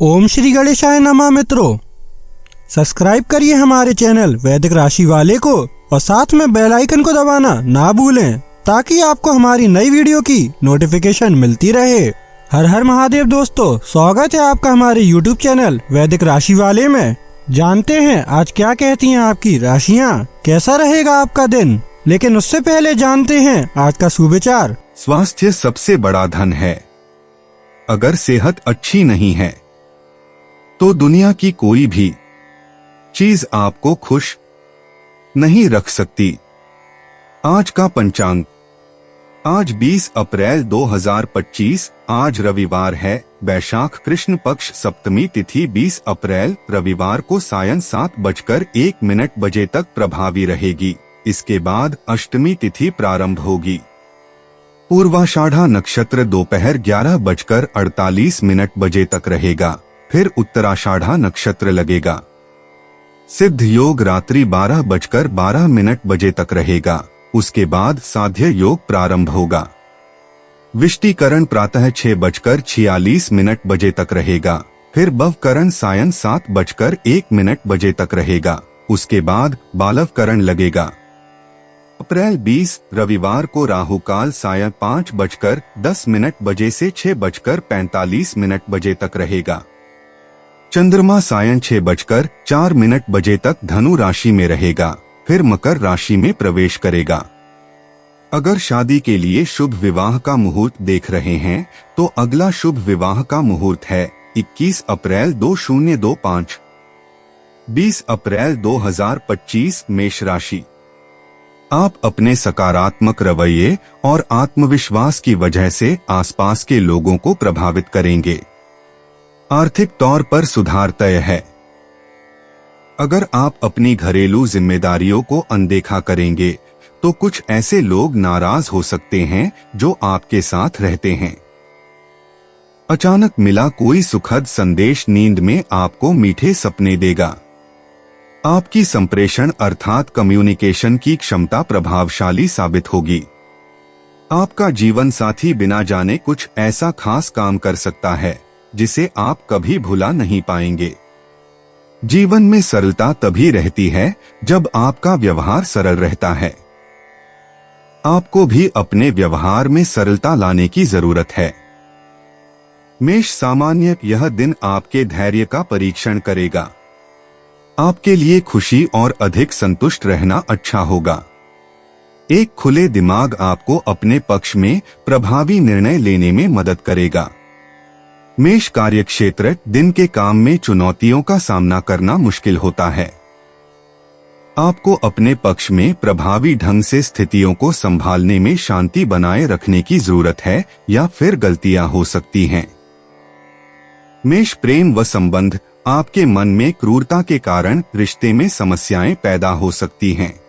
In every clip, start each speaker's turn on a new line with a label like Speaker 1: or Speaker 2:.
Speaker 1: ओम श्री गणेशाय नमः। मित्रों, सब्सक्राइब करिए हमारे चैनल वैदिक राशि वाले को और साथ में बेल आइकन को दबाना ना भूलें ताकि आपको हमारी नई वीडियो की नोटिफिकेशन मिलती रहे। हर हर महादेव दोस्तों, स्वागत है आपका हमारे YouTube चैनल वैदिक राशि वाले में। जानते हैं आज क्या कहती हैं आपकी राशियां, कैसा रहेगा आपका दिन। लेकिन उससे पहले जानते हैं आज का सुविचार।
Speaker 2: स्वास्थ्य सबसे बड़ा धन है। अगर सेहत अच्छी नहीं है तो दुनिया की कोई भी चीज आपको खुश नहीं रख सकती। आज का पंचांग, आज 20 अप्रैल 2025, आज रविवार है। वैशाख कृष्ण पक्ष सप्तमी तिथि 20 अप्रैल रविवार को सायं 7:01 तक प्रभावी रहेगी। इसके बाद अष्टमी तिथि प्रारंभ होगी। पूर्वाषाढ़ा नक्षत्र दोपहर 11:48 तक रहेगा। फिर उत्तराषाढ़ा नक्षत्र लगेगा। सिद्ध योग रात्रि 12:12 तक रहेगा। उसके बाद साध्य योग प्रारंभ होगा। विष्टिकरण प्रातः 6:46 तक रहेगा। फिर बवकरण सायं 7:01 तक रहेगा। उसके बाद बालवकरण लगेगा। अप्रैल 20 रविवार को राहु काल सायं 5:10 से 6:45 तक रहेगा। चंद्रमा सायं 6:04 तक धनु राशि में रहेगा। फिर मकर राशि में प्रवेश करेगा। अगर शादी के लिए शुभ विवाह का मुहूर्त देख रहे हैं तो अगला शुभ विवाह का मुहूर्त है 21 अप्रैल 2025। 20 अप्रैल 2025 मेष राशि। आप अपने सकारात्मक रवैये और आत्मविश्वास की वजह से आसपास के लोगों को प्रभावित करेंगे। आर्थिक तौर पर सुधार तय है। अगर आप अपनी घरेलू जिम्मेदारियों को अनदेखा करेंगे तो कुछ ऐसे लोग नाराज हो सकते हैं जो आपके साथ रहते हैं। अचानक मिला कोई सुखद संदेश नींद में आपको मीठे सपने देगा। आपकी संप्रेषण अर्थात कम्युनिकेशन की क्षमता प्रभावशाली साबित होगी। आपका जीवन साथी बिना जाने कुछ ऐसा खास काम कर सकता है जिसे आप कभी भुला नहीं पाएंगे। जीवन में सरलता तभी रहती है जब आपका व्यवहार सरल रहता है। आपको भी अपने व्यवहार में सरलता लाने की जरूरत है। मेष सामान्य यह दिन आपके धैर्य का परीक्षण करेगा। आपके लिए खुशी और अधिक संतुष्ट रहना अच्छा होगा। एक खुले दिमाग आपको अपने पक्ष में प्रभावी निर्णय लेने में मदद करेगा। मेष कार्यक्षेत्र, दिन के काम में चुनौतियों का सामना करना मुश्किल होता है। आपको अपने पक्ष में प्रभावी ढंग से स्थितियों को संभालने में शांति बनाए रखने की जरूरत है या फिर गलतियां हो सकती हैं। मेष प्रेम व संबंध, आपके मन में क्रूरता के कारण रिश्ते में समस्याएं पैदा हो सकती हैं।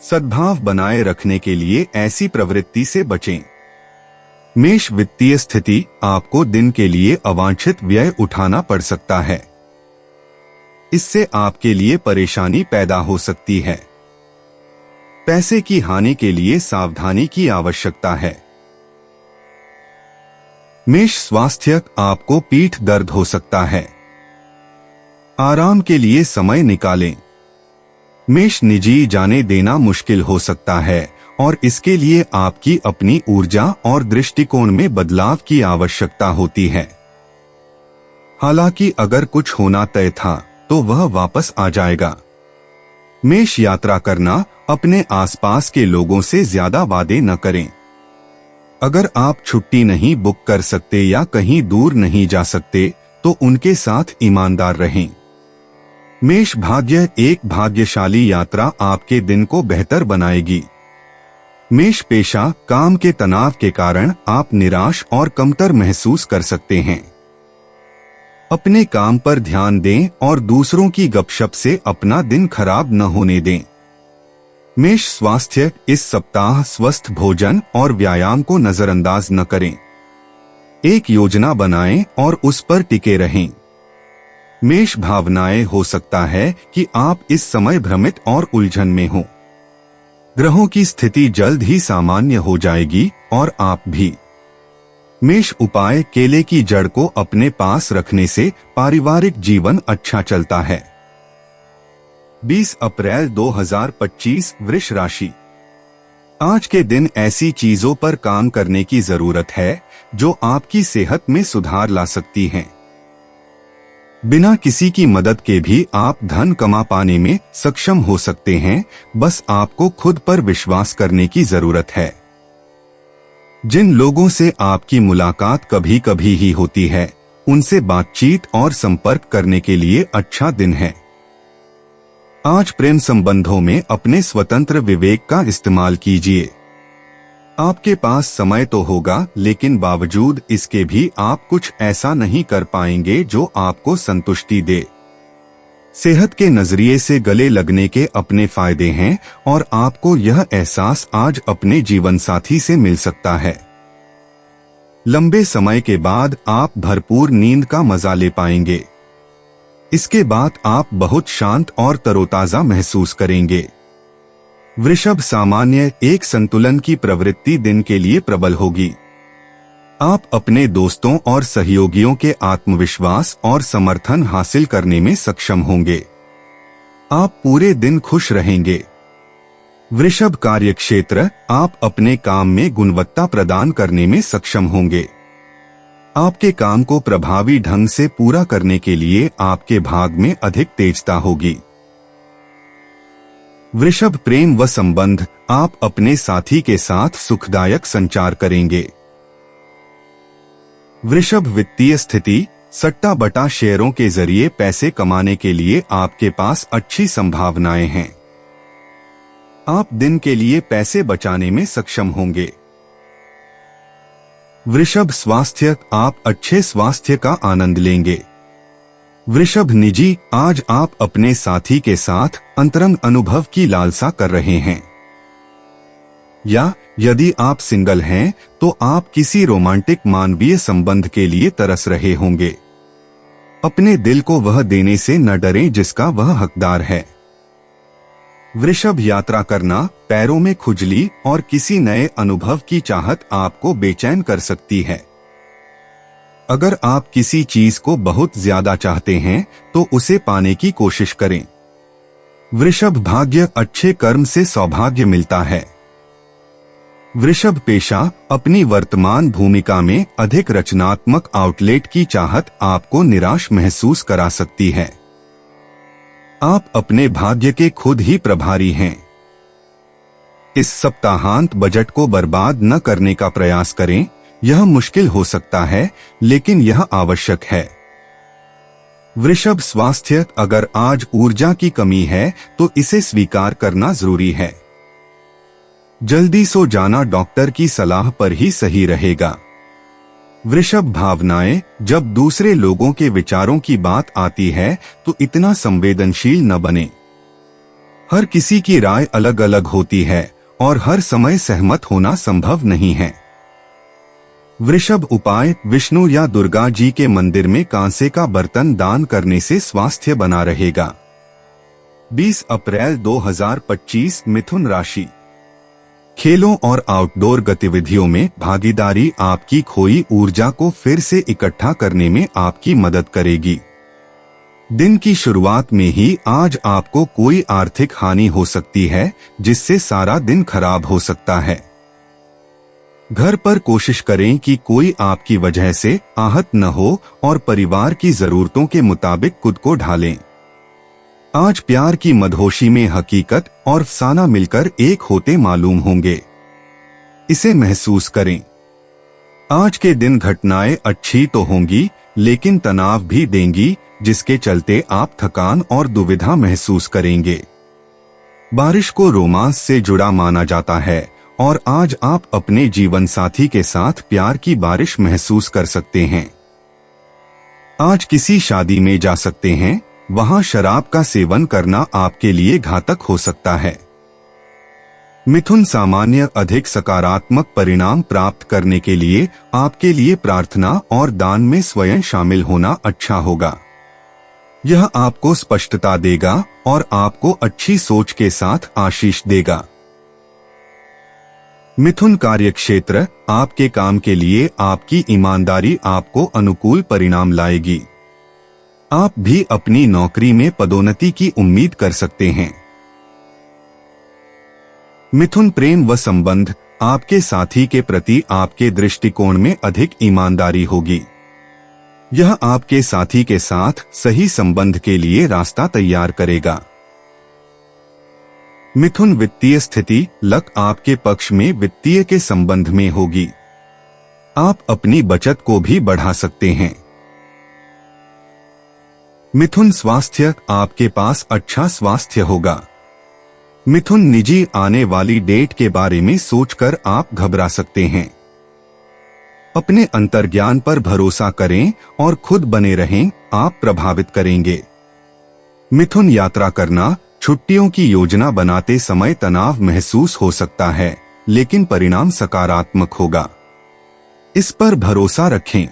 Speaker 2: सद्भाव बनाए रखने के लिए ऐसी प्रवृत्ति से बचें। मेष वित्तीय स्थिति, आपको दिन के लिए अवांछित व्यय उठाना पड़ सकता है। इससे आपके लिए परेशानी पैदा हो सकती है। पैसे की हानि के लिए सावधानी की आवश्यकता है। मेष स्वास्थ्य, आपको पीठ दर्द हो सकता है। आराम के लिए समय निकालें। मेष निजी जाने देना मुश्किल हो सकता है और इसके लिए आपकी अपनी ऊर्जा और दृष्टिकोण में बदलाव की आवश्यकता होती है। हालांकि अगर कुछ होना तय था तो वह वापस आ जाएगा। मेष यात्रा करना, अपने आसपास के लोगों से ज्यादा वादे न करें। अगर आप छुट्टी नहीं बुक कर सकते या कहीं दूर नहीं जा सकते तो उनके साथ ईमानदार रहें। मेष भाग्य, एक भाग्यशाली यात्रा आपके दिन को बेहतर बनाएगी। मेष पेशा, काम के तनाव के कारण आप निराश और कमतर महसूस कर सकते हैं। अपने काम पर ध्यान दें और दूसरों की गपशप से अपना दिन खराब न होने दें। मेष स्वास्थ्य, इस सप्ताह स्वस्थ भोजन और व्यायाम को नजरअंदाज न करें। एक योजना बनाएं और उस पर टिके रहें। मेष भावनाएं, हो सकता है कि आप इस समय भ्रमित और उलझन में हो। ग्रहों की स्थिति जल्द ही सामान्य हो जाएगी और आप भी। मेष उपाय, केले की जड़ को अपने पास रखने से पारिवारिक जीवन अच्छा चलता है। 20 अप्रैल 2025 वृष राशि। आज के दिन ऐसी चीजों पर काम करने की जरूरत है जो आपकी सेहत में सुधार ला सकती हैं। बिना किसी की मदद के भी आप धन कमा पाने में सक्षम हो सकते हैं, बस आपको खुद पर विश्वास करने की जरूरत है। जिन लोगों से आपकी मुलाकात कभी कभी ही होती है, उनसे बातचीत और संपर्क करने के लिए अच्छा दिन है। आज प्रेम संबंधों में अपने स्वतंत्र विवेक का इस्तेमाल कीजिए। आपके पास समय तो होगा, लेकिन बावजूद इसके भी आप कुछ ऐसा नहीं कर पाएंगे जो आपको संतुष्टि दे। सेहत के नजरिए से गले लगने के अपने फायदे हैं और आपको यह एहसास आज अपने जीवन साथी से मिल सकता है। लंबे समय के बाद आप भरपूर नींद का मजा ले पाएंगे। इसके बाद आप बहुत शांत और तरोताजा महसूस करेंगे। वृषभ, सामान्य एक संतुलन की प्रवृत्ति दिन के लिए प्रबल होगी। आप अपने दोस्तों और सहयोगियों के आत्मविश्वास और समर्थन हासिल करने में सक्षम होंगे। आप पूरे दिन खुश रहेंगे। वृषभ, कार्यक्षेत्र, आप अपने काम में गुणवत्ता प्रदान करने में सक्षम होंगे। आपके काम को प्रभावी ढंग से पूरा करने के लिए आपके भाग में अधिक तेजता होगी। वृषभ, प्रेम व संबंध, आप अपने साथी के साथ सुखदायक संचार करेंगे। वृषभ, वित्तीय स्थिति, सट्टा बटा शेयरों के जरिए पैसे कमाने के लिए आपके पास अच्छी संभावनाएं हैं। आप दिन के लिए पैसे बचाने में सक्षम होंगे। वृषभ, स्वास्थ्य, आप अच्छे स्वास्थ्य का आनंद लेंगे। वृषभ, निजी, आज आप अपने साथी के साथ अंतरंग अनुभव की लालसा कर रहे हैं, या यदि आप सिंगल हैं तो आप किसी रोमांटिक मानवीय संबंध के लिए तरस रहे होंगे। अपने दिल को वह देने से न डरें जिसका वह हकदार है। वृषभ, यात्रा करना, पैरों में खुजली और किसी नए अनुभव की चाहत आपको बेचैन कर सकती है। अगर आप किसी चीज को बहुत ज्यादा चाहते हैं तो उसे पाने की कोशिश करें। वृषभ, भाग्य, अच्छे कर्म से सौभाग्य मिलता है। वृषभ, पेशा, अपनी वर्तमान भूमिका में अधिक रचनात्मक आउटलेट की चाहत आपको निराश महसूस करा सकती है। आप अपने भाग्य के खुद ही प्रभारी हैं। इस सप्ताहांत बजट को बर्बाद न करने का प्रयास करें। यह मुश्किल हो सकता है, लेकिन यह आवश्यक है। वृषभ, स्वास्थ्य, अगर आज ऊर्जा की कमी है तो इसे स्वीकार करना जरूरी है। जल्दी सो जाना डॉक्टर की सलाह पर ही सही रहेगा। वृषभ, भावनाएं, जब दूसरे लोगों के विचारों की बात आती है तो इतना संवेदनशील न बने। हर किसी की राय अलग अलग होती है और हर समय सहमत होना संभव नहीं है। वृषभ, उपाय, विष्णु या दुर्गा जी के मंदिर में कांसे का बर्तन दान करने से स्वास्थ्य बना रहेगा। 20 अप्रैल 2025 मिथुन राशि। खेलों और आउटडोर गतिविधियों में भागीदारी आपकी खोई ऊर्जा को फिर से इकट्ठा करने में आपकी मदद करेगी। दिन की शुरुआत में ही आज आपको कोई आर्थिक हानि हो सकती है, जिससे सारा दिन खराब हो सकता है। घर पर कोशिश करें कि कोई आपकी वजह से आहत न हो और परिवार की जरूरतों के मुताबिक खुद को ढालें। आज प्यार की मदहोशी में हकीकत और अफसाना मिलकर एक होते मालूम होंगे। इसे महसूस करें। आज के दिन घटनाएं अच्छी तो होंगी, लेकिन तनाव भी देंगी, जिसके चलते आप थकान और दुविधा महसूस करेंगे। बारिश को रोमांस से जुड़ा माना जाता है और आज आप अपने जीवन साथी के साथ प्यार की बारिश महसूस कर सकते हैं। आज किसी शादी में जा सकते हैं, वहां शराब का सेवन करना आपके लिए घातक हो सकता है। मिथुन, सामान्य, अधिक सकारात्मक परिणाम प्राप्त करने के लिए आपके लिए प्रार्थना और दान में स्वयं शामिल होना अच्छा होगा। यह आपको स्पष्टता देगा और आपको अच्छी सोच के साथ आशीष देगा। मिथुन कार्यक्षेत्र, आपके काम के लिए आपकी ईमानदारी आपको अनुकूल परिणाम लाएगी। आप भी अपनी नौकरी में पदोन्नति की उम्मीद कर सकते हैं। मिथुन प्रेम व संबंध, आपके साथी के प्रति आपके दृष्टिकोण में अधिक ईमानदारी होगी। यह आपके साथी के साथ सही संबंध के लिए रास्ता तैयार करेगा। मिथुन वित्तीय स्थिति, लक आपके पक्ष में वित्तीय के संबंध में होगी। आप अपनी बचत को भी बढ़ा सकते हैं। मिथुन स्वास्थ्य, आपके पास अच्छा स्वास्थ्य होगा। मिथुन निजी, आने वाली डेट के बारे में सोचकर आप घबरा सकते हैं। अपने अंतर्ज्ञान पर भरोसा करें और खुद बने रहें, आप प्रभावित करेंगे। मिथुन यात्रा करना, छुट्टियों की योजना बनाते समय तनाव महसूस हो सकता है, लेकिन परिणाम सकारात्मक होगा। इस पर भरोसा रखें।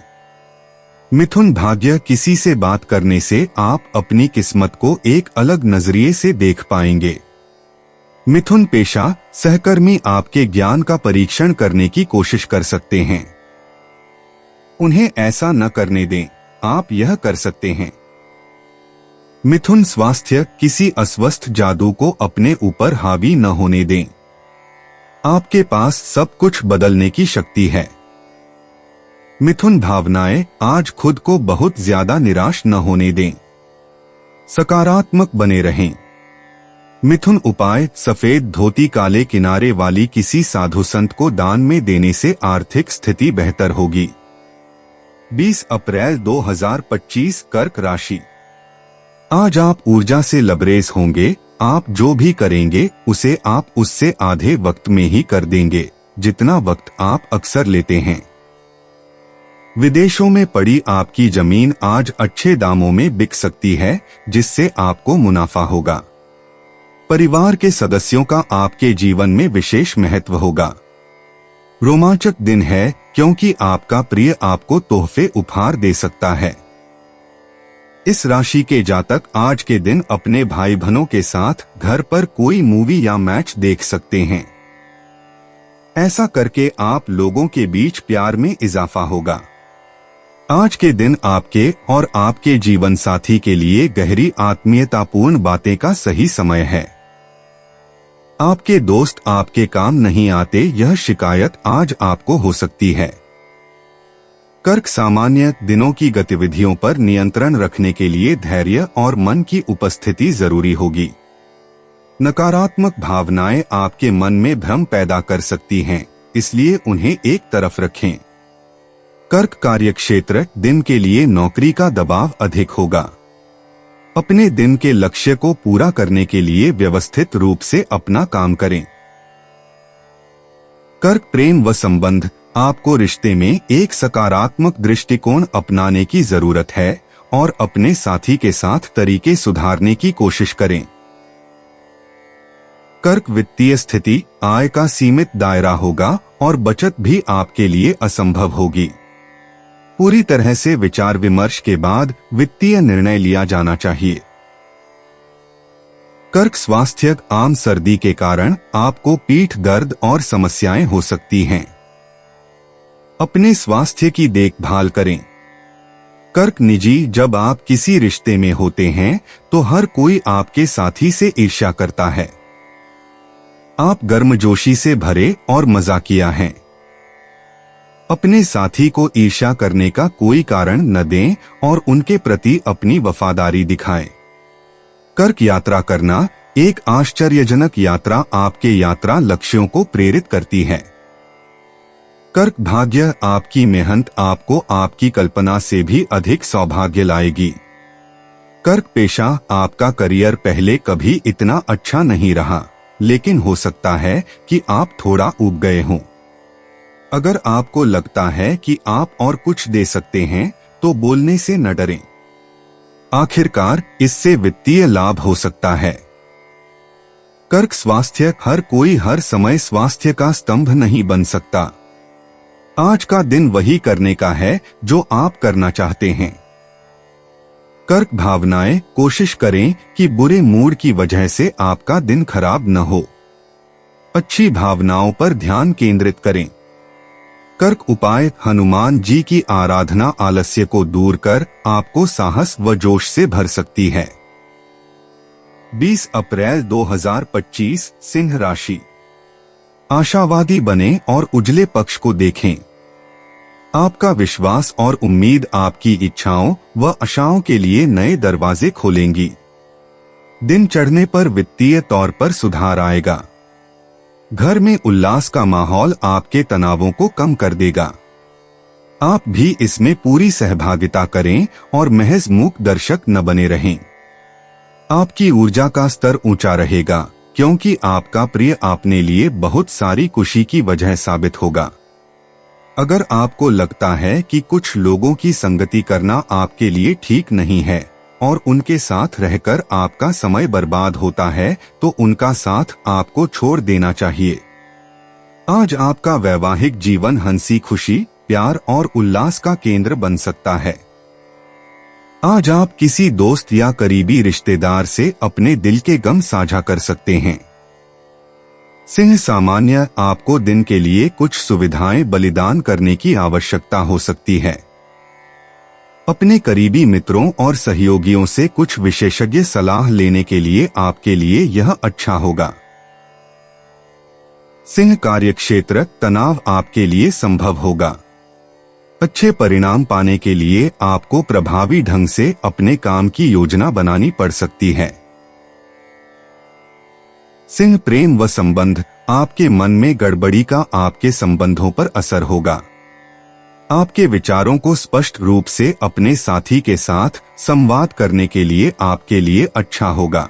Speaker 2: मिथुन भाग्य, किसी से बात करने से आप अपनी किस्मत को एक अलग नजरिए से देख पाएंगे। मिथुन पेशा, सहकर्मी आपके ज्ञान का परीक्षण करने की कोशिश कर सकते हैं। उन्हें ऐसा न करने दें, आप यह कर सकते हैं। मिथुन स्वास्थ्य, किसी अस्वस्थ जादू को अपने ऊपर हावी न होने दें। आपके पास सब कुछ बदलने की शक्ति है। मिथुन भावनाएं, आज खुद को बहुत ज्यादा निराश न होने दें। सकारात्मक बने रहें। मिथुन उपाय, सफेद धोती काले किनारे वाली किसी साधु संत को दान में देने से आर्थिक स्थिति बेहतर होगी। 20 अप्रैल 2025 कर्क राशि। आज आप ऊर्जा से लबरेज होंगे। आप जो भी करेंगे उसे आप उससे आधे वक्त में ही कर देंगे, जितना वक्त आप अक्सर लेते हैं। विदेशों में पड़ी आपकी जमीन आज अच्छे दामों में बिक सकती है, जिससे आपको मुनाफा होगा। परिवार के सदस्यों का आपके जीवन में विशेष महत्व होगा। रोमांचक दिन है, क्योंकि आपका प्रिय आपको तोहफे उपहार दे सकता है। इस राशि के जातक आज के दिन अपने भाई बहनों के साथ घर पर कोई मूवी या मैच देख सकते हैं। ऐसा करके आप लोगों के बीच प्यार में इजाफा होगा। आज के दिन आपके और आपके जीवन साथी के लिए गहरी आत्मीयतापूर्ण बातें का सही समय है। आपके दोस्त आपके काम नहीं आते, यह शिकायत आज आपको हो सकती है। कर्क सामान्य, दिनों की गतिविधियों पर नियंत्रण रखने के लिए धैर्य और मन की उपस्थिति जरूरी होगी। नकारात्मक भावनाएं आपके मन में भ्रम पैदा कर सकती हैं, इसलिए उन्हें एक तरफ रखें। कर्क कार्यक्षेत्र, दिन के लिए नौकरी का दबाव अधिक होगा। अपने दिन के लक्ष्य को पूरा करने के लिए व्यवस्थित रूप से अपना काम करें। कर्क प्रेम व संबंध, आपको रिश्ते में एक सकारात्मक दृष्टिकोण अपनाने की जरूरत है और अपने साथी के साथ तरीके सुधारने की कोशिश करें। कर्क वित्तीय स्थिति, आय का सीमित दायरा होगा और बचत भी आपके लिए असंभव होगी। पूरी तरह से विचार विमर्श के बाद वित्तीय निर्णय लिया जाना चाहिए। कर्क स्वास्थ्य, आम सर्दी के कारण आपको पीठ दर्द और समस्याएं हो सकती हैं। अपने स्वास्थ्य की देखभाल करें। कर्क निजी, जब आप किसी रिश्ते में होते हैं तो हर कोई आपके साथी से ईर्ष्या करता है। आप गर्मजोशी से भरे और मजाकिया हैं। अपने साथी को ईर्ष्या करने का कोई कारण न दें और उनके प्रति अपनी वफादारी दिखाएं। कर्क यात्रा करना, एक आश्चर्यजनक यात्रा आपके यात्रा लक्ष्यों को प्रेरित करती है। कर्क भाग्य, आपकी मेहनत आपको आपकी कल्पना से भी अधिक सौभाग्य लाएगी। कर्क पेशा, आपका करियर पहले कभी इतना अच्छा नहीं रहा, लेकिन हो सकता है कि आप थोड़ा ऊब गए हों। अगर आपको लगता है कि आप और कुछ दे सकते हैं तो बोलने से न डरें। आखिरकार इससे वित्तीय लाभ हो सकता है। कर्क स्वास्थ्य, हर कोई हर समय स्वास्थ्य का स्तंभ नहीं बन सकता। आज का दिन वही करने का है जो आप करना चाहते हैं। कर्क भावनाएं, कोशिश करें कि बुरे मूड की वजह से आपका दिन खराब न हो। अच्छी भावनाओं पर ध्यान केंद्रित करें। कर्क उपाय, हनुमान जी की आराधना आलस्य को दूर कर आपको साहस व जोश से भर सकती है। 20 अप्रैल 2025 सिंह राशि। आशावादी बने और उजले पक्ष को देखें। आपका विश्वास और उम्मीद आपकी इच्छाओं व आशाओं के लिए नए दरवाजे खोलेंगी। दिन चढ़ने पर वित्तीय तौर पर सुधार आएगा। घर में उल्लास का माहौल आपके तनावों को कम कर देगा। आप भी इसमें पूरी सहभागिता करें और महज मूक दर्शक न बने रहें। आपकी ऊर्जा का स्तर ऊंचा रहेगा क्योंकि आपका प्रिय आपने लिए बहुत सारी खुशी की वजह साबित होगा। अगर आपको लगता है कि कुछ लोगों की संगति करना आपके लिए ठीक नहीं है और उनके साथ रहकर आपका समय बर्बाद होता है, तो उनका साथ आपको छोड़ देना चाहिए। आज आपका वैवाहिक जीवन हंसी खुशी, प्यार और उल्लास का केंद्र बन सकता है। आज आप किसी दोस्त या करीबी रिश्तेदार से अपने दिल के गम साझा कर सकते हैं। सिंह सामान्य, आपको दिन के लिए कुछ सुविधाएं बलिदान करने की आवश्यकता हो सकती है। अपने करीबी मित्रों और सहयोगियों से कुछ विशेषज्ञ सलाह लेने के लिए आपके लिए यह अच्छा होगा। सिंह कार्यक्षेत्र, तनाव आपके लिए संभव होगा। अच्छे परिणाम पाने के लिए आपको प्रभावी ढंग से अपने काम की योजना बनानी पड़ सकती है। सिंह प्रेम व संबंध, आपके मन में गड़बड़ी का आपके संबंधों पर असर होगा। आपके विचारों को स्पष्ट रूप से अपने साथी के साथ संवाद करने के लिए आपके लिए अच्छा होगा।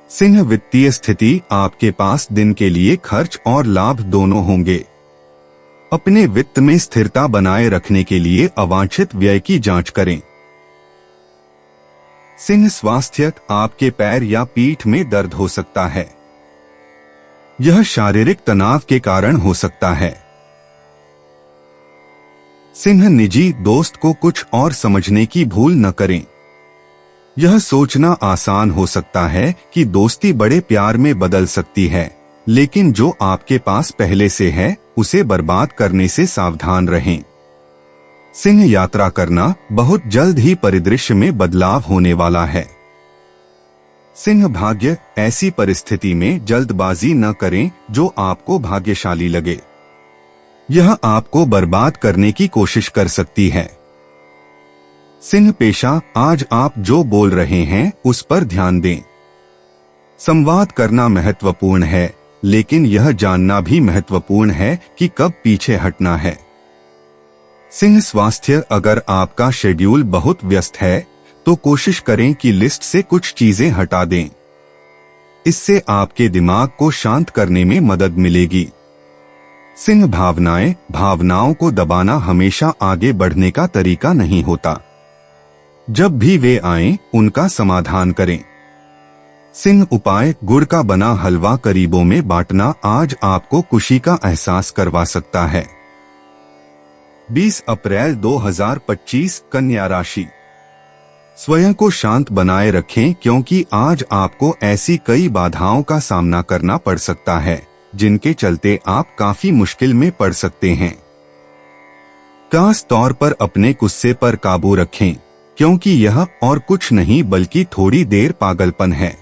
Speaker 2: सिंह वित्तीय स्थिति, आपके पास दिन के लिए खर्च और लाभ दोनों होंगे। अपने वित्त में स्थिरता बनाए रखने के लिए अवांछित व्यय की जांच करें। सिंह स्वास्थ्य, आपके पैर या पीठ में दर्द हो सकता है। यह शारीरिक तनाव के कारण हो सकता है। सिंह निजी, दोस्त को कुछ और समझने की भूल न करें। यह सोचना आसान हो सकता है कि दोस्ती बड़े प्यार में बदल सकती है, लेकिन जो आपके पास पहले से है उसे बर्बाद करने से सावधान रहें। सिंह यात्रा करना, बहुत जल्द ही परिदृश्य में बदलाव होने वाला है। सिंह भाग्य, ऐसी परिस्थिति में जल्दबाजी न करें जो आपको भाग्यशाली लगे। यह आपको बर्बाद करने की कोशिश कर सकती है। सिंह पेशा, आज आप जो बोल रहे हैं उस पर ध्यान दें। संवाद करना महत्वपूर्ण है, लेकिन यह जानना भी महत्वपूर्ण है कि कब पीछे हटना है। सिंह स्वास्थ्य, अगर आपका शेड्यूल बहुत व्यस्त है तो कोशिश करें कि लिस्ट से कुछ चीजें हटा दें। इससे आपके दिमाग को शांत करने में मदद मिलेगी। सिंह भावनाएं, भावनाओं को दबाना हमेशा आगे बढ़ने का तरीका नहीं होता। जब भी वे आएं, उनका समाधान करें। सिंह उपाय, गुड़ का बना हलवा करीबों में बांटना आज आपको खुशी का एहसास करवा सकता है। 20 अप्रैल 2025 कन्या राशि। स्वयं को शांत बनाए रखें क्योंकि आज आपको ऐसी कई बाधाओं का सामना करना पड़ सकता है जिनके चलते आप काफी मुश्किल में पड़ सकते हैं। खास तौर पर अपने गुस्से पर काबू रखें क्योंकि यह और कुछ नहीं बल्कि थोड़ी देर पागलपन है।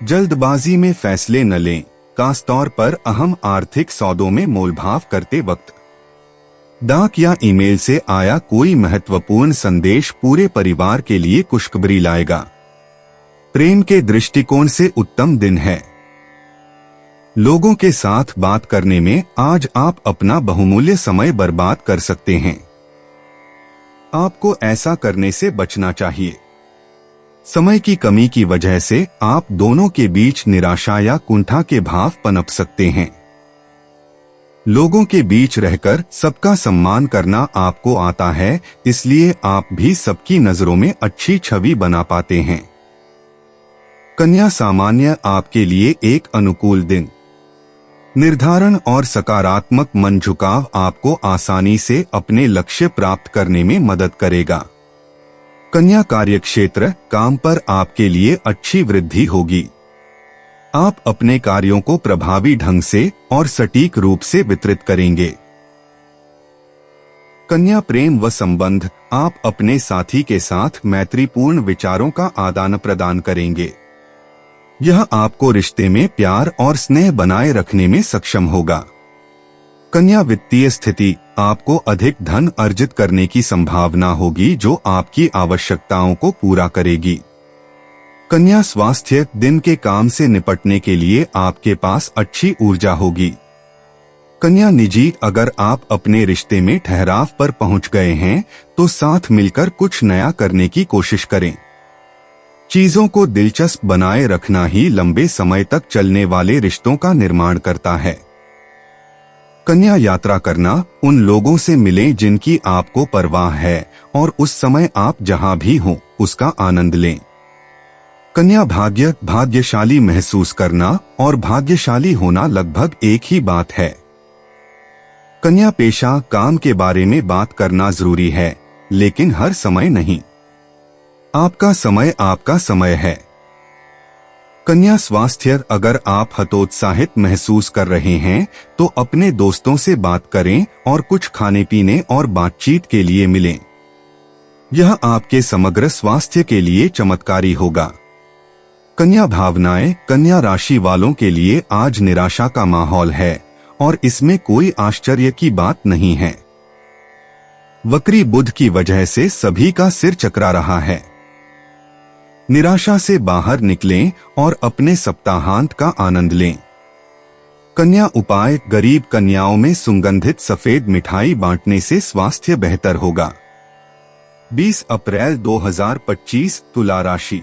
Speaker 2: जल्दबाजी में फैसले न लें, खास तौर पर अहम आर्थिक सौदों में मोलभाव करते वक्त। डाक या ईमेल से आया कोई महत्वपूर्ण संदेश पूरे परिवार के लिए खुशखबरी लाएगा। प्रेम के दृष्टिकोण से उत्तम दिन है। लोगों के साथ बात करने में आज आप अपना बहुमूल्य समय बर्बाद कर सकते हैं। आपको ऐसा करने से बचना चाहिए। समय की कमी की वजह से आप दोनों के बीच निराशा या कुंठा के भाव पनप सकते हैं। लोगों के बीच रहकर सबका सम्मान करना आपको आता है, इसलिए आप भी सबकी नजरों में अच्छी छवि बना पाते हैं। कन्या सामान्य, आपके लिए एक अनुकूल दिन। निर्धारण और सकारात्मक मन झुकाव आपको आसानी से अपने लक्ष्य प्राप्त करने में मदद करेगा। कन्या कार्यक्षेत्र, काम पर आपके लिए अच्छी वृद्धि होगी। आप अपने कार्यों को प्रभावी ढंग से और सटीक रूप से वितरित करेंगे। कन्या प्रेम व संबंध, आप अपने साथी के साथ मैत्रीपूर्ण विचारों का आदान प्रदान करेंगे। यह आपको रिश्ते में प्यार और स्नेह बनाए रखने में सक्षम होगा। कन्या वित्तीय स्थिति, आपको अधिक धन अर्जित करने की संभावना होगी जो आपकी आवश्यकताओं को पूरा करेगी। कन्या स्वास्थ्य, दिन के काम से निपटने के लिए आपके पास अच्छी ऊर्जा होगी। कन्या निजी, अगर आप अपने रिश्ते में ठहराव पर पहुंच गए हैं तो साथ मिलकर कुछ नया करने की कोशिश करें। चीजों को दिलचस्प बनाए रखना ही लंबे समय तक चलने वाले रिश्तों का निर्माण करता है। कन्या यात्रा करना, उन लोगों से मिलें जिनकी आपको परवाह है और उस समय आप जहां भी हों उसका आनंद लें। कन्या भाग्य, भाग्यशाली महसूस करना और भाग्यशाली होना लगभग एक ही बात है। कन्या पेशा, काम के बारे में बात करना जरूरी है लेकिन हर समय नहीं। आपका समय है। कन्या स्वास्थ्य, अगर आप हतोत्साहित महसूस कर रहे हैं तो अपने दोस्तों से बात करें और कुछ खाने पीने और बातचीत के लिए मिलें। यह आपके समग्र स्वास्थ्य के लिए चमत्कारी होगा। कन्या भावनाएं, कन्या राशि वालों के लिए आज निराशा का माहौल है और इसमें कोई आश्चर्य की बात नहीं है। वक्री बुध की वजह से सभी का सिर चकरा रहा है। निराशा से बाहर निकलें और अपने सप्ताहांत का आनंद लें। कन्या उपाय, गरीब कन्याओं में सुगंधित सफेद मिठाई बांटने से स्वास्थ्य बेहतर होगा। 20 अप्रैल 2025, तुला राशि।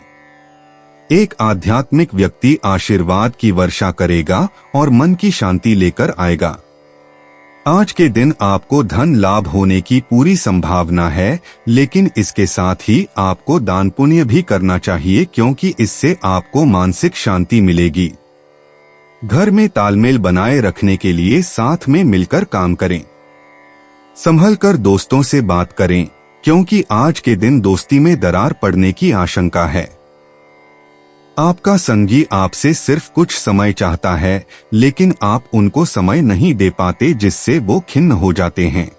Speaker 2: एक आध्यात्मिक व्यक्ति आशीर्वाद की वर्षा करेगा और मन की शांति लेकर आएगा। आज के दिन आपको धन लाभ होने की पूरी संभावना है, लेकिन इसके साथ ही आपको दान पुण्य भी करना चाहिए क्योंकि इससे आपको मानसिक शांति मिलेगी। घर में तालमेल बनाए रखने के लिए साथ में मिलकर काम करें। संभल कर दोस्तों से बात करें क्योंकि आज के दिन दोस्ती में दरार पड़ने की आशंका है। आपका संगी आपसे सिर्फ कुछ समय चाहता है लेकिन आप उनको समय नहीं दे पाते जिससे वो खिन्न हो जाते हैं।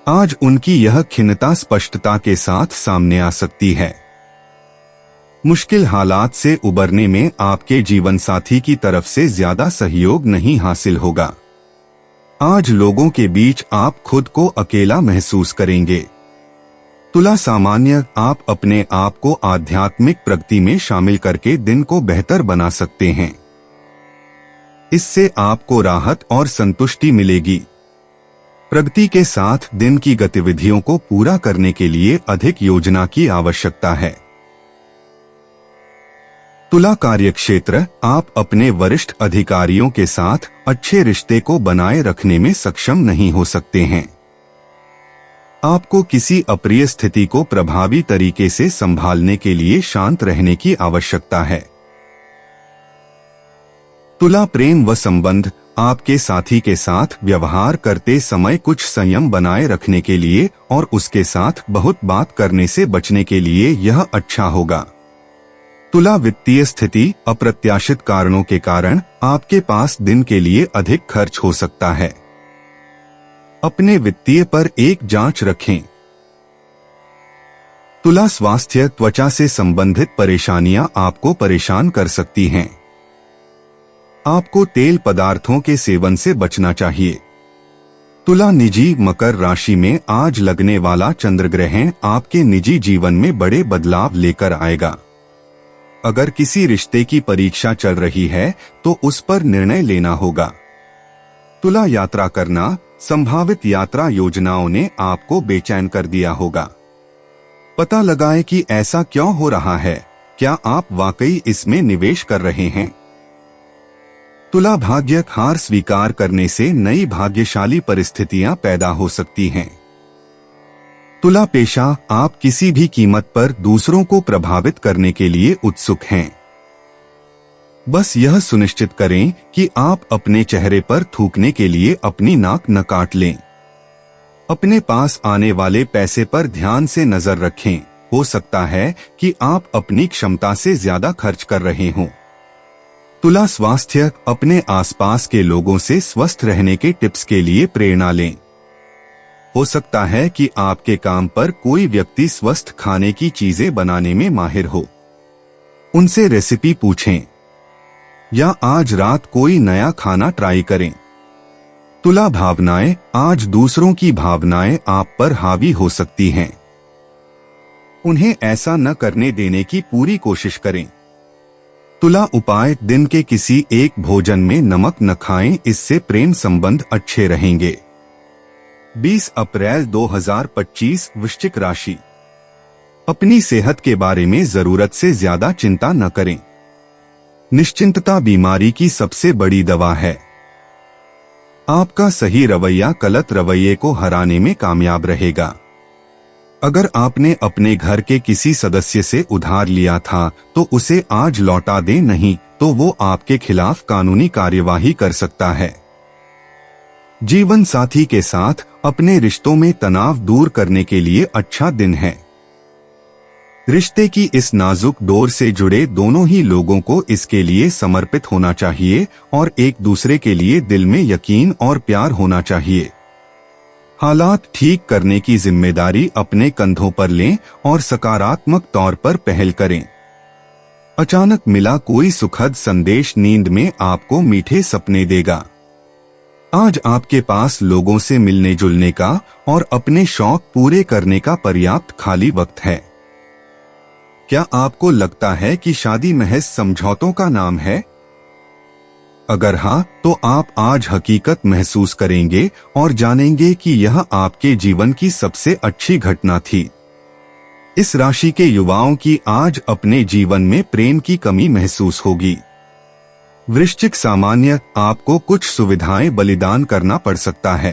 Speaker 2: आज उनकी यह खिन्नता स्पष्टता के साथ सामने आ सकती है। मुश्किल हालात से उबरने में आपके जीवन साथी की तरफ से ज्यादा सहयोग नहीं हासिल होगा। आज लोगों के बीच आप खुद को अकेला महसूस करेंगे। तुला सामान्य, आप अपने आप को आध्यात्मिक प्रगति में शामिल करके दिन को बेहतर बना सकते हैं। इससे आपको राहत और संतुष्टि मिलेगी। प्रगति के साथ दिन की गतिविधियों को पूरा करने के लिए अधिक योजना की आवश्यकता है। तुला कार्यक्षेत्र, आप अपने वरिष्ठ अधिकारियों के साथ अच्छे रिश्ते को बनाए रखने में सक्षम नहीं हो सकते हैं। आपको किसी अप्रिय स्थिति को प्रभावी तरीके से संभालने के लिए शांत रहने की आवश्यकता है। तुला प्रेम व संबंध, आपके साथी के साथ व्यवहार करते समय कुछ संयम बनाए रखने के लिए और उसके साथ बहुत बात करने से बचने के लिए यह अच्छा होगा। तुला वित्तीय स्थिति, अप्रत्याशित कारणों के कारण आपके पास दिन के लिए अधिक खर्च हो सकता है। अपने वित्तीय पर एक जांच रखें। तुला स्वास्थ्य, त्वचा से संबंधित परेशानियां आपको परेशान कर सकती हैं। आपको तेल पदार्थों के सेवन से बचना चाहिए। तुला निजी, मकर राशि में आज लगने वाला चंद्र ग्रहण आपके निजी जीवन में बड़े बदलाव लेकर आएगा। अगर किसी रिश्ते की परीक्षा चल रही है तो उस पर निर्णय लेना होगा। तुला यात्रा करना, संभावित यात्रा योजनाओं ने आपको बेचैन कर दिया होगा। पता लगाएं कि ऐसा क्यों हो रहा है, क्या आप वाकई इसमें निवेश कर रहे हैं। तुला भाग्य, हार स्वीकार करने से नई भाग्यशाली परिस्थितियां पैदा हो सकती हैं। तुला पेशा, आप किसी भी कीमत पर दूसरों को प्रभावित करने के लिए उत्सुक हैं। बस यह सुनिश्चित करें कि आप अपने चेहरे पर थूकने के लिए अपनी नाक न काट लें। अपने पास आने वाले पैसे पर ध्यान से नजर रखें। हो सकता है कि आप अपनी क्षमता से ज्यादा खर्च कर रहे हों। तुला स्वास्थ्य, अपने आसपास के लोगों से स्वस्थ रहने के टिप्स के लिए प्रेरणा लें। हो सकता है कि आपके काम पर कोई व्यक्ति स्वस्थ खाने की चीजें बनाने में माहिर हो। उनसे रेसिपी पूछें या आज रात कोई नया खाना ट्राई करें। तुला भावनाएं, आज दूसरों की भावनाएं आप पर हावी हो सकती हैं। उन्हें ऐसा न करने देने की पूरी कोशिश करें। तुला उपाय, दिन के किसी एक भोजन में नमक न खाएं, इससे प्रेम संबंध अच्छे रहेंगे। 20 अप्रैल 2025 वृश्चिक राशि। अपनी सेहत के बारे में जरूरत से ज्यादा चिंता न करें। निश्चिंतता बीमारी की सबसे बड़ी दवा है। आपका सही रवैया गलत रवैये को हराने में कामयाब रहेगा। अगर आपने अपने घर के किसी सदस्य से उधार लिया था तो उसे आज लौटा दें, नहीं तो वो आपके खिलाफ कानूनी कार्यवाही कर सकता है। जीवन साथी के साथ अपने रिश्तों में तनाव दूर करने के लिए अच्छा दिन है। रिश्ते की इस नाजुक डोर से जुड़े दोनों ही लोगों को इसके लिए समर्पित होना चाहिए और एक दूसरे के लिए दिल में यकीन और प्यार होना चाहिए। हालात ठीक करने की जिम्मेदारी अपने कंधों पर लें और सकारात्मक तौर पर पहल करें। अचानक मिला कोई सुखद संदेश नींद में आपको मीठे सपने देगा। आज आपके पास लोगों से मिलने जुलने का और अपने शौक पूरे करने का पर्याप्त खाली वक्त है। क्या आपको लगता है कि शादी महज समझौतों का नाम है? अगर हाँ, तो आप आज हकीकत महसूस करेंगे और जानेंगे कि यह आपके जीवन की सबसे अच्छी घटना थी। इस राशि के युवाओं की आज अपने जीवन में प्रेम की कमी महसूस होगी। वृश्चिक सामान्य, आपको कुछ सुविधाएं बलिदान करना पड़ सकता है।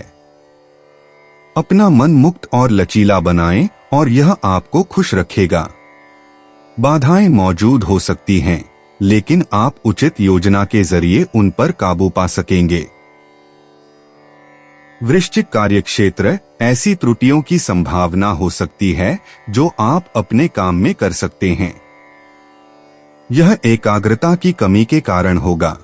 Speaker 2: अपना मन मुक्त और लचीला बनाएं और यह आपको खुश रखेगा। बाधाएं मौजूद हो सकती हैं, लेकिन आप उचित योजना के जरिए उन पर काबू पा सकेंगे। वृश्चिक कार्यक्षेत्र, ऐसी त्रुटियों की संभावना हो सकती है जो आप अपने काम में कर सकते हैं। यह एकाग्रता की कमी के कारण होगा।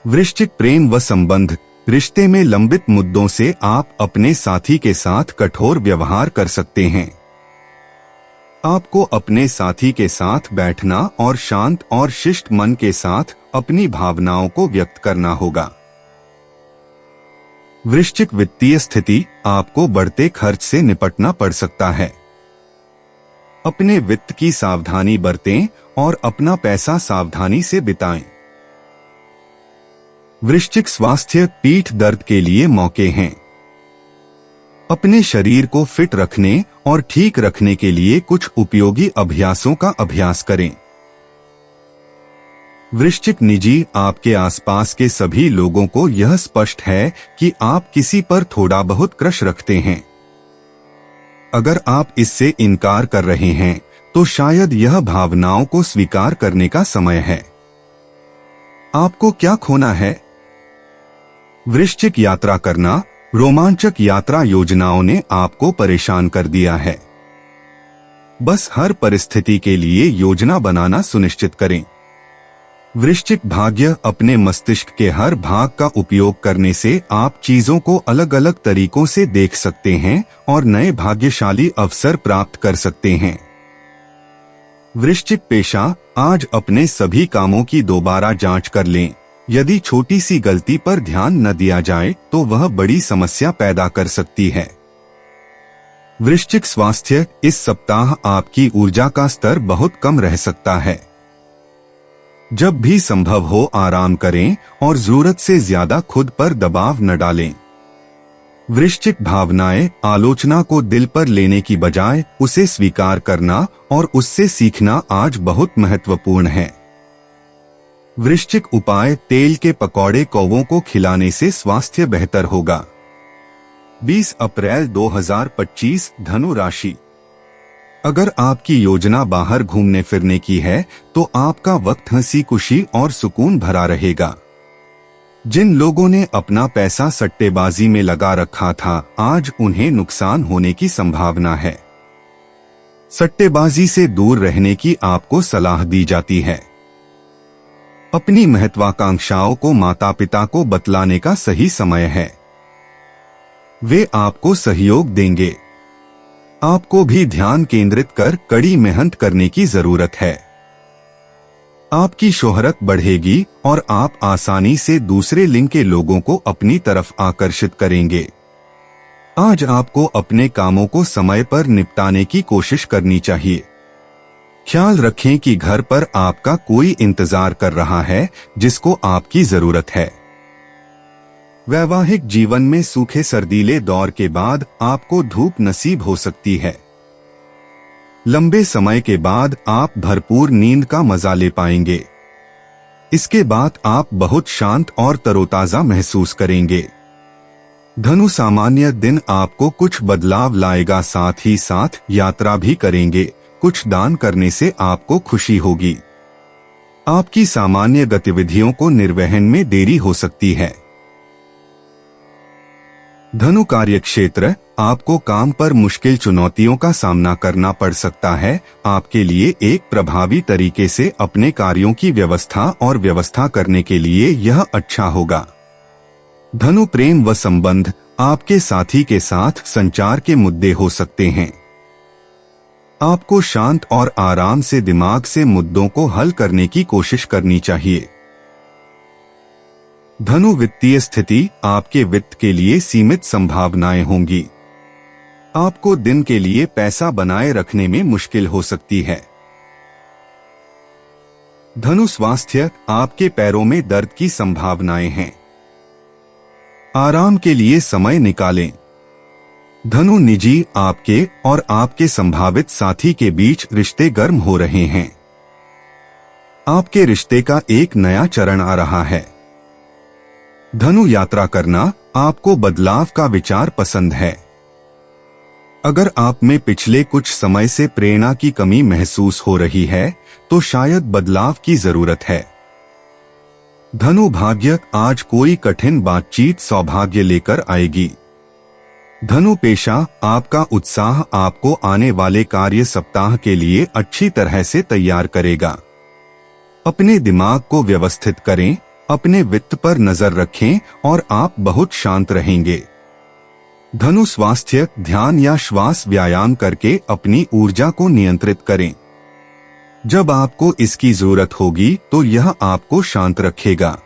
Speaker 2: वृश्चिक प्रेम व संबंध, रिश्ते में लंबित मुद्दों से आप अपने साथी के साथ कठोर व्यवहार कर सकते हैं। आपको अपने साथी के साथ बैठना और शांत और शिष्ट मन के साथ अपनी भावनाओं को व्यक्त करना होगा। वृश्चिक वित्तीय स्थिति, आपको बढ़ते खर्च से निपटना पड़ सकता है। अपने वित्त की सावधानी बरतें और अपना पैसा सावधानी से बिताएं। वृश्चिक स्वास्थ्य, पीठ दर्द के लिए मौके हैं। अपने शरीर को फिट रखने और ठीक रखने के लिए कुछ उपयोगी अभ्यासों का अभ्यास करें। वृश्चिक निजी, आपके आसपास के सभी लोगों को यह स्पष्ट है कि आप किसी पर थोड़ा बहुत क्रश रखते हैं। अगर आप इससे इनकार कर रहे हैं तो शायद यह भावनाओं को स्वीकार करने का समय है। आपको क्या खोना है? वृश्चिक यात्रा करना, रोमांचक यात्रा योजनाओं ने आपको परेशान कर दिया है। बस हर परिस्थिति के लिए योजना बनाना सुनिश्चित करें। वृश्चिक भाग्य, अपने मस्तिष्क के हर भाग का उपयोग करने से आप चीजों को अलग अलग तरीकों से देख सकते हैं और नए भाग्यशाली अवसर प्राप्त कर सकते हैं। वृश्चिक पेशा, आज अपने सभी कामों की दोबारा जांच कर लें। यदि छोटी सी गलती पर ध्यान न दिया जाए तो वह बड़ी समस्या पैदा कर सकती है। वृश्चिक स्वास्थ्य, इस सप्ताह आपकी ऊर्जा का स्तर बहुत कम रह सकता है। जब भी संभव हो आराम करें और जरूरत से ज्यादा खुद पर दबाव न डालें। वृश्चिक भावनाएं, आलोचना को दिल पर लेने की बजाय उसे स्वीकार करना और उससे सीखना आज बहुत महत्वपूर्ण है। वृश्चिक उपाय, तेल के पकौड़े कौवों को खिलाने से स्वास्थ्य बेहतर होगा। 20 अप्रैल 2025 धनु राशि। अगर आपकी योजना बाहर घूमने फिरने की है तो आपका वक्त हंसी खुशी और सुकून भरा रहेगा। जिन लोगों ने अपना पैसा सट्टेबाजी में लगा रखा था, आज उन्हें नुकसान होने की संभावना है। सट्टेबाजी से दूर रहने की आपको सलाह दी जाती है। अपनी महत्वाकांक्षाओं को माता पिता को बतलाने का सही समय है। वे आपको सहयोग देंगे। आपको भी ध्यान केंद्रित कर कड़ी मेहनत करने की जरूरत है। आपकी शोहरत बढ़ेगी और आप आसानी से दूसरे लिंग के लोगों को अपनी तरफ आकर्षित करेंगे। आज आपको अपने कामों को समय पर निपटाने की कोशिश करनी चाहिए। ख्याल रखें कि घर पर आपका कोई इंतजार कर रहा है जिसको आपकी जरूरत है। वैवाहिक जीवन में सूखे सर्दीले दौर के बाद आपको धूप नसीब हो सकती है। लंबे समय के बाद आप भरपूर नींद का मजा ले पाएंगे। इसके बाद आप बहुत शांत और तरोताजा महसूस करेंगे। धनु सामान्य दिन आपको कुछ बदलाव लाएगा, साथ ही साथ यात्रा भी करेंगे। कुछ दान करने से आपको खुशी होगी। आपकी सामान्य गतिविधियों को निर्वहन में देरी हो सकती है। धनु कार्यक्षेत्र, आपको काम पर मुश्किल चुनौतियों का सामना करना पड़ सकता है। आपके लिए एक प्रभावी तरीके से अपने कार्यों की व्यवस्था करने के लिए यह अच्छा होगा। धनु प्रेम व संबंध, आपके साथी के साथ संचार के मुद्दे हो सकते हैं। आपको शांत और आराम से दिमाग से मुद्दों को हल करने की कोशिश करनी चाहिए। धनु वित्तीय स्थिति, आपके वित्त के लिए सीमित संभावनाएं होंगी। आपको दिन के लिए पैसा बनाए रखने में मुश्किल हो सकती है। धनु स्वास्थ्य, आपके पैरों में दर्द की संभावनाएं हैं। आराम के लिए समय निकालें। धनु निजी, आपके और आपके संभावित साथी के बीच रिश्ते गर्म हो रहे हैं। आपके रिश्ते का एक नया चरण आ रहा है। धनु यात्रा करना, आपको बदलाव का विचार पसंद है। अगर आप में पिछले कुछ समय से प्रेरणा की कमी महसूस हो रही है तो शायद बदलाव की जरूरत है। धनु भाग्य, आज कोई कठिन बातचीत सौभाग्य लेकर आएगी। धनु पेशा, आपका उत्साह आपको आने वाले कार्य सप्ताह के लिए अच्छी तरह से तैयार करेगा। अपने दिमाग को व्यवस्थित करें, अपने वित्त पर नजर रखें और आप बहुत शांत रहेंगे। धनु स्वास्थ्य, ध्यान या श्वास व्यायाम करके अपनी ऊर्जा को नियंत्रित करें। जब आपको इसकी जरूरत होगी तो यह आपको शांत रखेगा।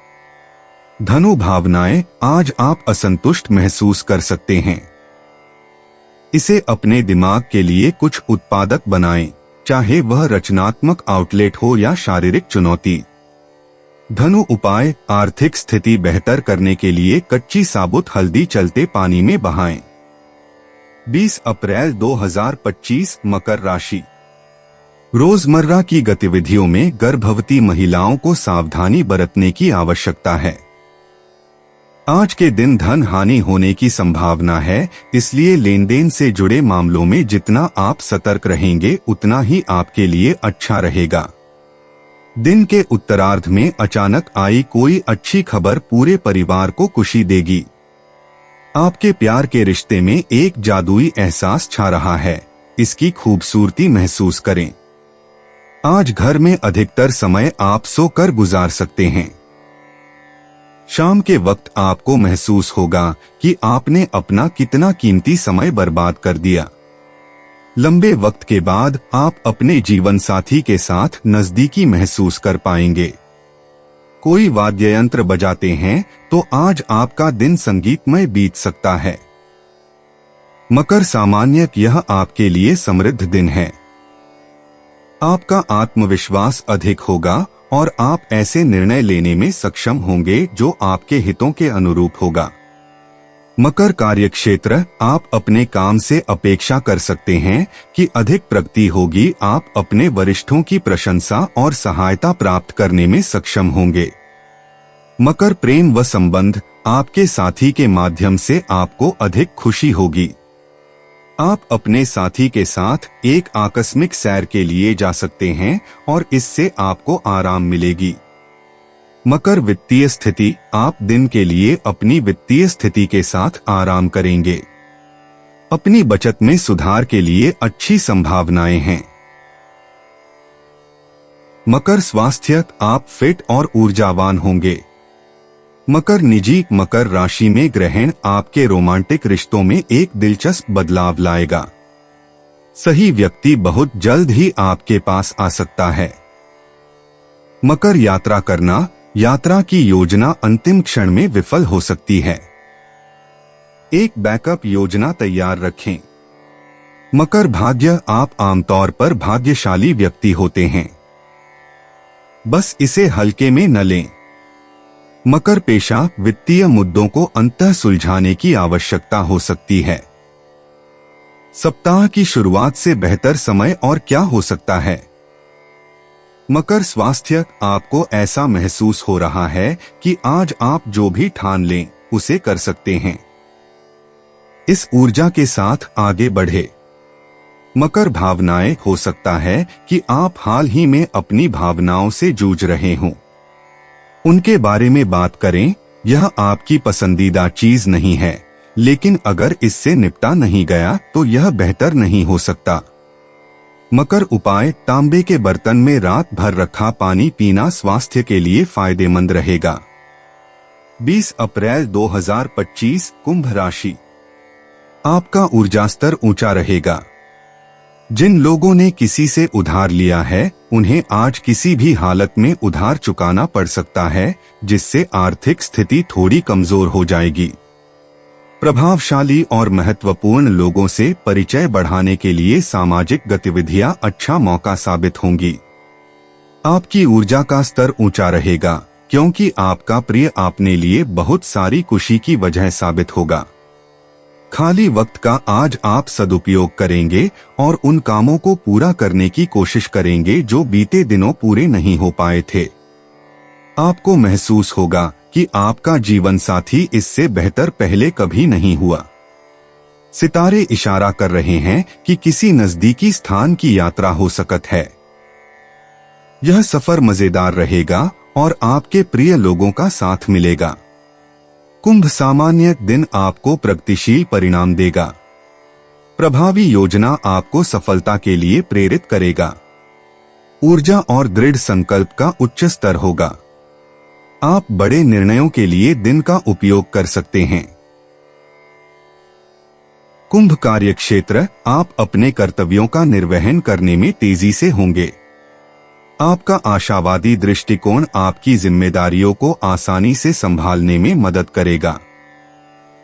Speaker 2: धनु भावनाएं, आज आप असंतुष्ट महसूस कर सकते हैं। इसे अपने दिमाग के लिए कुछ उत्पादक बनाएं, चाहे वह रचनात्मक आउटलेट हो या शारीरिक चुनौती। धनु उपाय, आर्थिक स्थिति बेहतर करने के लिए कच्ची साबुत हल्दी चलते पानी में बहाएं। 20 अप्रैल 2025 मकर राशि। रोजमर्रा की गतिविधियों में गर्भवती महिलाओं को सावधानी बरतने की आवश्यकता है। आज के दिन धन हानि होने की संभावना है, इसलिए लेन देन से जुड़े मामलों में जितना आप सतर्क रहेंगे उतना ही आपके लिए अच्छा रहेगा। दिन के उत्तरार्ध में अचानक आई कोई अच्छी खबर पूरे परिवार को खुशी देगी। आपके प्यार के रिश्ते में एक जादुई एहसास छा रहा है, इसकी खूबसूरती महसूस करें। आज घर में अधिकतर समय आप सोकर गुजार सकते हैं। शाम के वक्त आपको महसूस होगा कि आपने अपना कितना कीमती समय बर्बाद कर दिया। लंबे वक्त के बाद आप अपने जीवन साथी के साथ नजदीकी महसूस कर पाएंगे। कोई वाद्य यंत्र बजाते हैं तो आज आपका दिन संगीतमय बीत सकता है। मकर सामान्य, यह आपके लिए समृद्ध दिन है। आपका आत्मविश्वास अधिक होगा और आप ऐसे निर्णय लेने में सक्षम होंगे जो आपके हितों के अनुरूप होगा। मकर कार्यक्षेत्र, आप अपने काम से अपेक्षा कर सकते हैं कि अधिक प्रगति होगी। आप अपने वरिष्ठों की प्रशंसा और सहायता प्राप्त करने में सक्षम होंगे। मकर प्रेम व संबंध, आपके साथी के माध्यम से आपको अधिक खुशी होगी। आप अपने साथी के साथ एक आकस्मिक सैर के लिए जा सकते हैं और इससे आपको आराम मिलेगी। मकर वित्तीय स्थिति, आप दिन के लिए अपनी वित्तीय स्थिति के साथ आराम करेंगे। अपनी बचत में सुधार के लिए अच्छी संभावनाएं हैं। मकर स्वास्थ्य, आप फिट और ऊर्जावान होंगे। मकर निजी, मकर राशि में ग्रहण आपके रोमांटिक रिश्तों में एक दिलचस्प बदलाव लाएगा। सही व्यक्ति बहुत जल्द ही आपके पास आ सकता है। मकर यात्रा करना, यात्रा की योजना अंतिम क्षण में विफल हो सकती है। एक बैकअप योजना तैयार रखें। मकर भाग्य, आप आमतौर पर भाग्यशाली व्यक्ति होते हैं, बस इसे हल्के में न लें। मकर पेशा, वित्तीय मुद्दों को अंततः सुलझाने की आवश्यकता हो सकती है। सप्ताह की शुरुआत से बेहतर समय और क्या हो सकता है। मकर स्वास्थ्य, आपको ऐसा महसूस हो रहा है कि आज आप जो भी ठान लें उसे कर सकते हैं। इस ऊर्जा के साथ आगे बढ़े। मकर भावनाएं, हो सकता है कि आप हाल ही में अपनी भावनाओं से जूझ रहे हों। उनके बारे में बात करें। यह आपकी पसंदीदा चीज नहीं है, लेकिन अगर इससे निपटा नहीं गया तो यह बेहतर नहीं हो सकता। मकर उपाय, तांबे के बर्तन में रात भर रखा पानी पीना स्वास्थ्य के लिए फायदेमंद रहेगा। 20 अप्रैल 2025, कुंभ राशि। आपका ऊर्जा स्तर ऊंचा रहेगा। जिन लोगों ने किसी से उधार लिया है उन्हें आज किसी भी हालत में उधार चुकाना पड़ सकता है, जिससे आर्थिक स्थिति थोड़ी कमजोर हो जाएगी। प्रभावशाली और महत्वपूर्ण लोगों से परिचय बढ़ाने के लिए सामाजिक गतिविधियां अच्छा मौका साबित होंगी। आपकी ऊर्जा का स्तर ऊंचा रहेगा क्योंकि आपका प्रिय आपने लिए बहुत सारी खुशी की वजह साबित होगा। खाली वक्त का आज आप सदुपयोग करेंगे और उन कामों को पूरा करने की कोशिश करेंगे जो बीते दिनों पूरे नहीं हो पाए थे। आपको महसूस होगा कि आपका जीवन साथी इससे बेहतर पहले कभी नहीं हुआ। सितारे इशारा कर रहे हैं कि किसी नजदीकी स्थान की यात्रा हो सकत है। यह सफर मजेदार रहेगा और आपके प्रिय लोगों का साथ मिलेगा। कुंभ सामान्य दिन आपको प्रगतिशील परिणाम देगा। प्रभावी योजना आपको सफलता के लिए प्रेरित करेगा। ऊर्जा और दृढ़ संकल्प का उच्च स्तर होगा। आप बड़े निर्णयों के लिए दिन का उपयोग कर सकते हैं। कुंभ कार्यक्षेत्र, आप अपने कर्तव्यों का निर्वहन करने में तेजी से होंगे। आपका आशावादी दृष्टिकोण आपकी जिम्मेदारियों को आसानी से संभालने में मदद करेगा।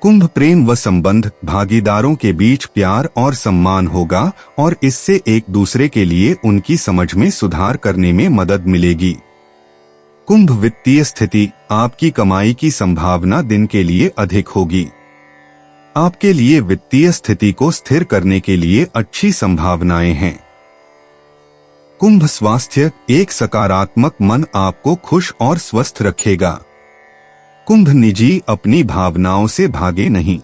Speaker 2: कुंभ प्रेम व संबंध, भागीदारों के बीच प्यार और सम्मान होगा और इससे एक दूसरे के लिए उनकी समझ में सुधार करने में मदद मिलेगी। कुंभ वित्तीय स्थिति, आपकी कमाई की संभावना दिन के लिए अधिक होगी। आपके लिए वित्तीय स्थिति को स्थिर करने के लिए अच्छी संभावनाएं हैं। कुंभ स्वास्थ्य, एक सकारात्मक मन आपको खुश और स्वस्थ रखेगा। कुंभ निजी, अपनी भावनाओं से भागे नहीं।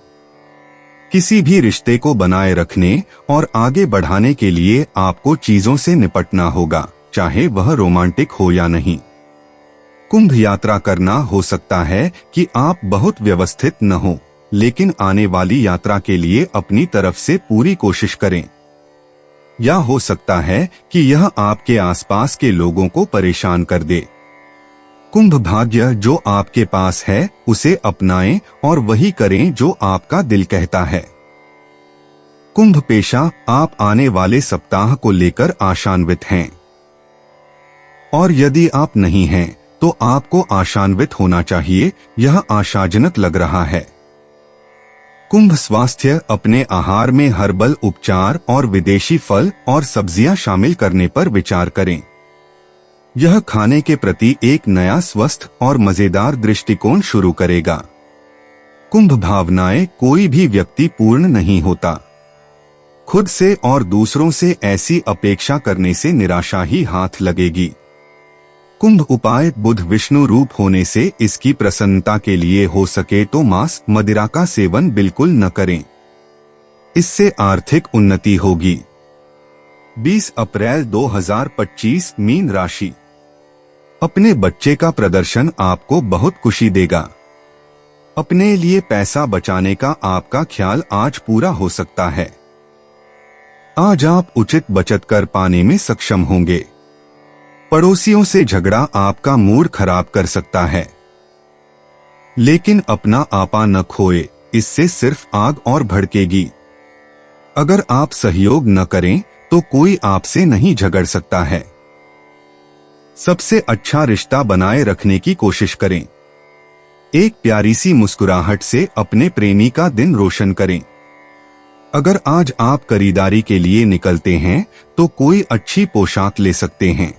Speaker 2: किसी भी रिश्ते को बनाए रखने और आगे बढ़ाने के लिए आपको चीजों से निपटना होगा, चाहे वह रोमांटिक हो या नहीं। कुंभ यात्रा करना, हो सकता है कि आप बहुत व्यवस्थित न हो, लेकिन आने वाली यात्रा के लिए अपनी तरफ से पूरी कोशिश करें। या हो सकता है कि यह आपके आसपास के लोगों को परेशान कर दे। कुंभ भाग्य, जो आपके पास है उसे अपनाएं और वही करें जो आपका दिल कहता है। कुंभ पेशा, आप आने वाले सप्ताह को लेकर आशान्वित हैं, और यदि आप नहीं हैं तो आपको आशान्वित होना चाहिए। यह आशाजनक लग रहा है। कुंभ स्वास्थ्य, अपने आहार में हर्बल उपचार और विदेशी फल और सब्जियां शामिल करने पर विचार करें। यह खाने के प्रति एक नया स्वस्थ और मजेदार दृष्टिकोण शुरू करेगा। कुंभ भावनाएं, कोई भी व्यक्ति पूर्ण नहीं होता। खुद से और दूसरों से ऐसी अपेक्षा करने से निराशा ही हाथ लगेगी। कुंभ उपाय, बुध विष्णु रूप होने से इसकी प्रसन्नता के लिए हो सके तो मांस मदिरा का सेवन बिल्कुल न करें, इससे आर्थिक उन्नति होगी। 20 अप्रैल 2025, मीन राशि। अपने बच्चे का प्रदर्शन आपको बहुत खुशी देगा। अपने लिए पैसा बचाने का आपका ख्याल आज पूरा हो सकता है। आज आप उचित बचत कर पाने में सक्षम होंगे। पड़ोसियों से झगड़ा आपका मूड खराब कर सकता है, लेकिन अपना आपा न खोए, इससे सिर्फ आग और भड़केगी। अगर आप सहयोग न करें तो कोई आपसे नहीं झगड़ सकता है। सबसे अच्छा रिश्ता बनाए रखने की कोशिश करें। एक प्यारी सी मुस्कुराहट से अपने प्रेमी का दिन रोशन करें। अगर आज आप खरीदारी के लिए निकलते हैं तो कोई अच्छी पोशाक ले सकते हैं।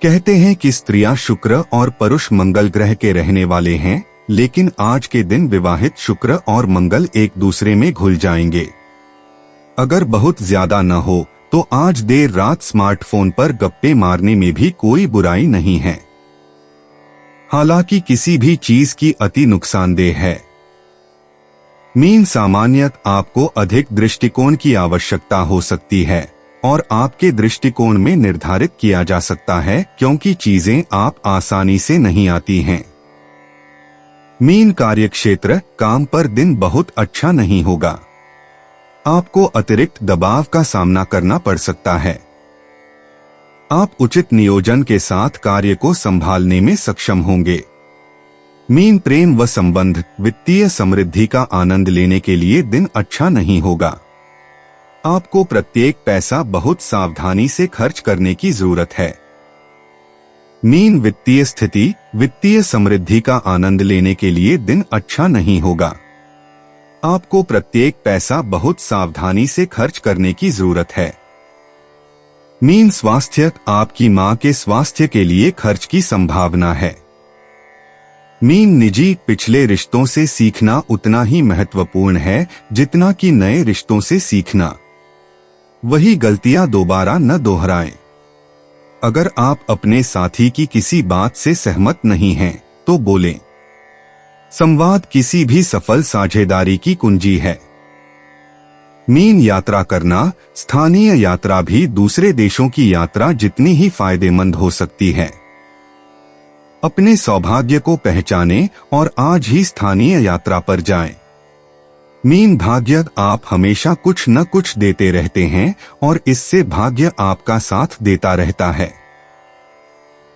Speaker 2: कहते हैं कि स्त्रियां शुक्र और पुरुष मंगल ग्रह के रहने वाले हैं, लेकिन आज के दिन विवाहित शुक्र और मंगल एक दूसरे में घुल जाएंगे। अगर बहुत ज्यादा न हो तो आज देर रात स्मार्टफोन पर गप्पे मारने में भी कोई बुराई नहीं है। हालांकि किसी भी चीज की अति नुकसानदेह है। मीन सामान्यतः आपको अधिक दृष्टिकोण की आवश्यकता हो सकती है और आपके दृष्टिकोण में निर्धारित किया जा सकता है, क्योंकि चीजें आप आसानी से नहीं आती हैं। मीन कार्यक्षेत्र काम पर दिन बहुत अच्छा नहीं होगा। आपको अतिरिक्त दबाव का सामना करना पड़ सकता है। आप उचित नियोजन के साथ कार्य को संभालने में सक्षम होंगे। मीन प्रेम व संबंध, वित्तीय समृद्धि का आनंद लेने के लिए दिन अच्छा नहीं होगा। आपको प्रत्येक पैसा बहुत सावधानी से खर्च करने की जरूरत है। मीन वित्तीय स्थिति, वित्तीय समृद्धि का आनंद लेने के लिए दिन अच्छा नहीं होगा। आपको प्रत्येक पैसा बहुत सावधानी से खर्च करने की जरूरत है। मीन स्वास्थ्य, आपकी मां के स्वास्थ्य के लिए खर्च की संभावना है। मीन निजी, पिछले रिश्तों से सीखना उतना ही महत्वपूर्ण है जितना कि नए रिश्तों से सीखना। वही गलतियां दोबारा न दोहराएं। अगर आप अपने साथी की किसी बात से सहमत नहीं हैं, तो बोलें। संवाद किसी भी सफल साझेदारी की कुंजी है। मीन यात्रा करना, स्थानीय यात्रा भी दूसरे देशों की यात्रा जितनी ही फायदेमंद हो सकती है। अपने सौभाग्य को पहचानें और आज ही स्थानीय यात्रा पर जाएं। मीन भाग्य, आप हमेशा कुछ न कुछ देते रहते हैं और इससे भाग्य आपका साथ देता रहता है।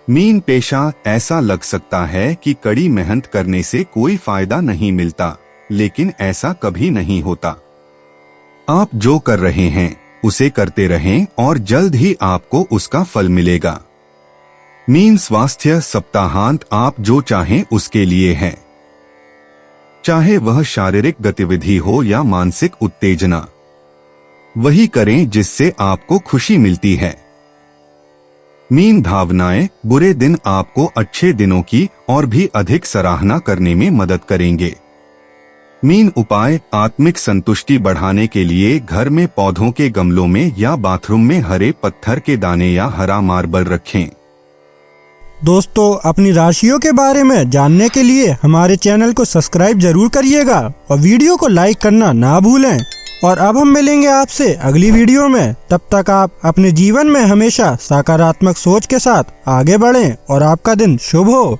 Speaker 2: मीन पेशा, ऐसा लग सकता है कि कड़ी मेहनत करने से कोई फायदा नहीं मिलता, लेकिन ऐसा कभी नहीं होता। आप जो कर रहे हैं उसे करते रहें और जल्द ही आपको उसका फल मिलेगा। मीन स्वास्थ्य, सप्ताहांत आप जो चाहें उसके लिए है, चाहे वह शारीरिक गतिविधि हो या मानसिक उत्तेजना। वही करें जिससे आपको खुशी मिलती है। मीन भावनाएं, बुरे दिन आपको अच्छे दिनों की और भी अधिक सराहना करने में मदद करेंगे। मीन उपाय, आत्मिक संतुष्टि बढ़ाने के लिए घर में पौधों के गमलों में या बाथरूम में हरे पत्थर के दाने या हरा मार्बल रखें।
Speaker 1: दोस्तों, अपनी राशियों के बारे में जानने के लिए हमारे चैनल को सब्सक्राइब जरूर करिएगा और वीडियो को लाइक करना ना भूलें। और अब हम मिलेंगे आपसे अगली वीडियो में। तब तक आप अपने जीवन में हमेशा सकारात्मक सोच के साथ आगे बढ़ें और आपका दिन शुभ हो।